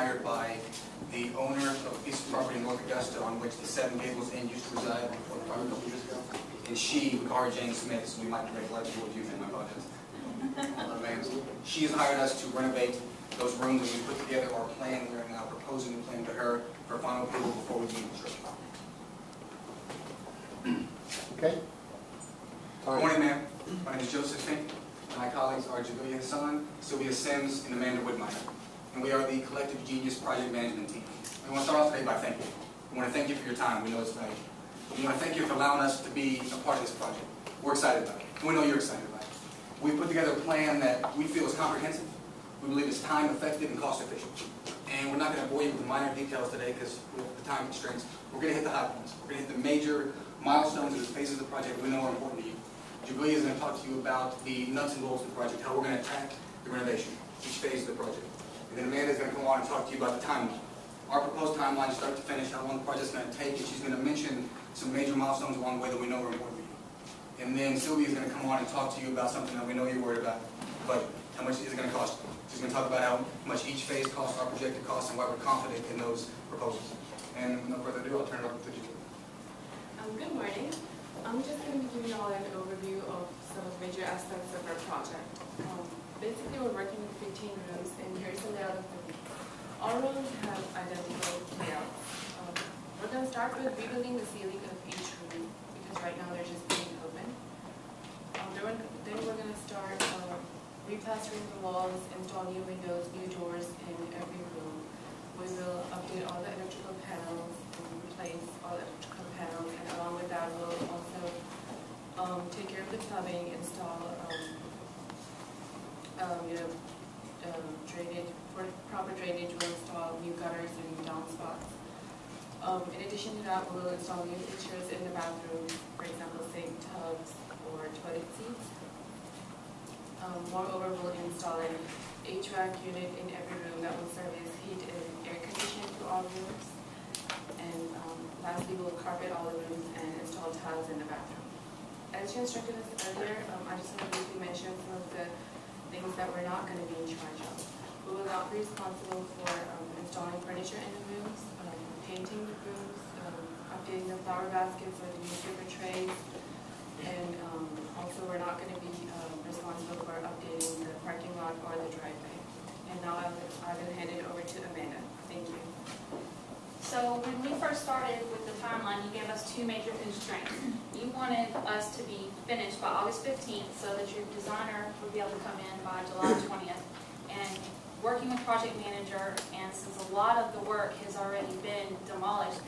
hired by the owner of a piece of property in North Augusta on which the Seven Gables Inn used to reside a couple years ago. And she, we call her Jane Smith, so we might make legible with you, and my apologies. She has hired us to renovate those rooms that we put together our plan. We are now proposing the plan to her for final approval before we begin construction. Okay. Good morning, ma'am. My name is Joseph Fink. My colleagues are Javilia Hassan, Sylvia Sims, and Amanda Woodmeyer. And we are the Collective Genius Project Management Team. We want to start off today by thanking you. We want to thank you for your time. We know it's valuable. We want to thank you for allowing us to be a part of this project. We're excited about it. We know you're excited about it. We put together a plan that we feel is comprehensive. We believe it's time effective and cost efficient. And we're not going to bore you with minor details today because with the time constraints, we're going to hit the high points. We're going to hit the major milestones and the phases of the project we know are important to you. Jubilee is going to talk to you about the nuts and bolts of the project, how we're going to attack the renovation, each phase of the project. And then Amanda is going to come on and talk to you about the timeline. Our proposed timeline, start to finish, how long the project's going to take, and she's going to mention some major milestones along the way that we know are important to you. And then Sylvia is going to come on and talk to you about something that we know you're worried about, but how much is it going to cost you. She's going to talk about how much each phase costs, our projected costs, and why we're confident in those proposals. And with no further ado, I'll turn it over to Jubilee. Good morning. I'm just going to give you all an overview of some of the major aspects of our project. Basically, we're working with 15 rooms, and here's the layout of the room. All rooms have identical layouts. We're going to start with rebuilding the ceiling of each room, because right now they're just being open. Then we're going to start replastering the walls, install new windows, new doors in every room. We will update all the electrical panels, replace all the electrical panels, and along with that, we'll also take care of the plumbing, install drainage, for proper drainage. We'll install new gutters and downspouts. In addition to that, we'll install new features in the bathroom, for example, sink tubs or toilet seats. Moreover, we'll install an HVAC unit in every room that will service heat and air conditioning to all rooms. And lastly, we'll carpet all the rooms and install tiles in the bathroom. As you instructed us earlier, I just want to briefly mention some of the things that we're not going to be in charge of. We will not be responsible for installing furniture in the rooms, painting the rooms, updating the flower baskets or the newspaper trays, and also we're not going to be responsible for updating the parking lot or the driveway. And now I will hand it over to Amanda. Thank you. So when we first started with the timeline, you gave us two major constraints. You wanted us to be finished by August 15th so that your designer would be able to come in by July 20th. And working with project manager, and since a lot of the work has already been demolished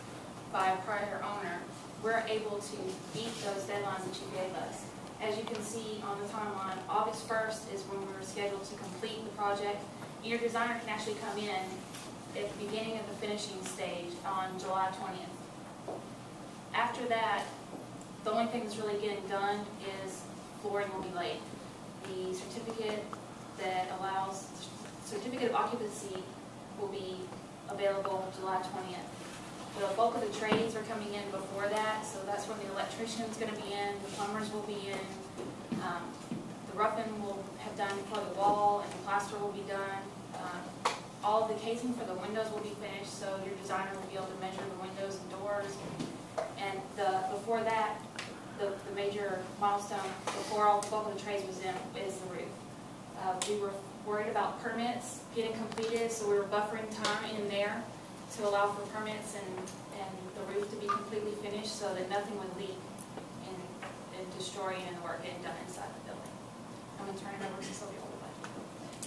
by a prior owner, we're able to beat those deadlines that you gave us. As you can see on the timeline, August 1st is when we were scheduled to complete the project. Your designer can actually come in at the beginning of the finishing stage on July 20th. After that, the only thing that's really getting done is flooring will be laid. The certificate that allows, certificate of occupancy will be available July 20th. The bulk of the trades are coming in before that, so that's when the electrician's going to be in, the plumbers will be in, the roughing will have done for the wall, and the plaster will be done. All of the casing for the windows will be finished, so your designer will be able to measure the windows and doors. And before that, the major milestone, before all the bulk of the trades was in, is the roof. We were worried about permits getting completed, so we were buffering time in there to allow for permits and the roof to be completely finished so that nothing would leak and destroy any of the work getting done inside the building. I'm going to turn it over to Sylvia.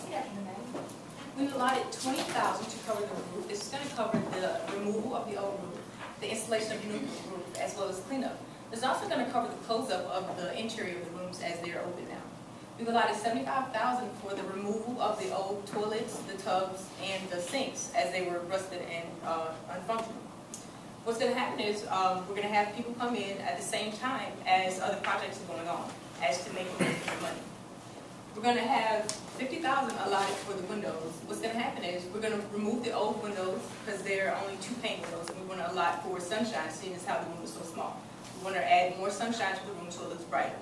Good afternoon. We've allotted $20,000 to cover the roof. This is going to cover the removal of the old roof, the installation of the new roof, as well as cleanup. It's also going to cover the close-up of the interior of the rooms as they are open now. We've allotted $75,000 for the removal of the old toilets, the tubs, and the sinks as they were rusted and unfunctional. What's going to happen is we're going to have people come in at the same time as other projects are going on, as to make the most of the money. We're going to have $50,000 allotted for the windows. What's going to happen is we're going to remove the old windows because there are only 2 pane windows, and we're going to allot for sunshine, seeing as how the room is so small. We want to add more sunshine to the room so it looks brighter.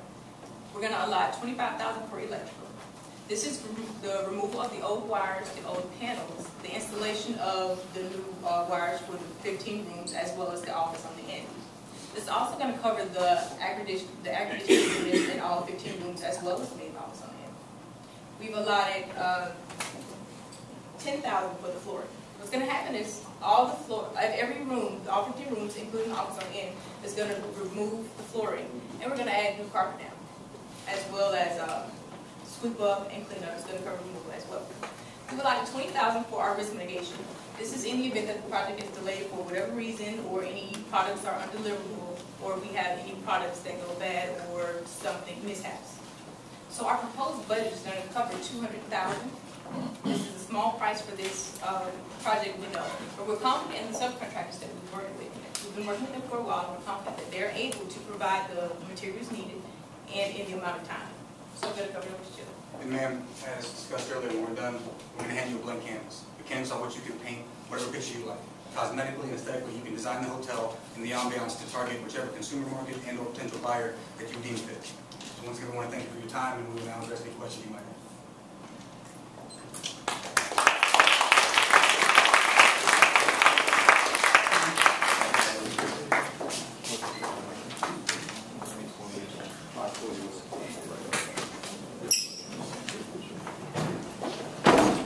We're going to allot $25,000 for electrical. This is the removal of the old wires, the old panels, the installation installation of the new wires for the 15 rooms as well as the office on the end. This is also going to cover the aggregation units in all 15 rooms as well as the main office on the end. We've allotted $10,000 for the floor. What's going to happen is all the floor, every room, all 15 rooms, including the office on the end, is going to remove the flooring, and we're going to add new carpet down, as well as sweep up and clean up. It's going to cover removal as well. We've allotted $20,000 for our risk mitigation. This is in the event that the project is delayed for whatever reason, or any products are undeliverable, or we have any products that go bad, or something mishaps. So our proposed budget is going to cover $200,000. This is a small price for this project, we know, but we're confident in the subcontractors that we've worked with. We've been working with them for a while, and we're confident that they're able to provide the materials needed and in the amount of time. So I'm going to cover it over to you. And ma'am, as discussed earlier, when we're done, we're going to hand you a blank canvas. The canvas on which you can paint whatever picture you like. Cosmetically and aesthetically, you can design the hotel and the ambiance to target whichever consumer market and or potential buyer that you deem fit. So once again, we want to thank you for your time, and we will now address any questions you might have.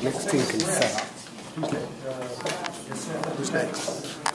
Next team can set up. Who's next?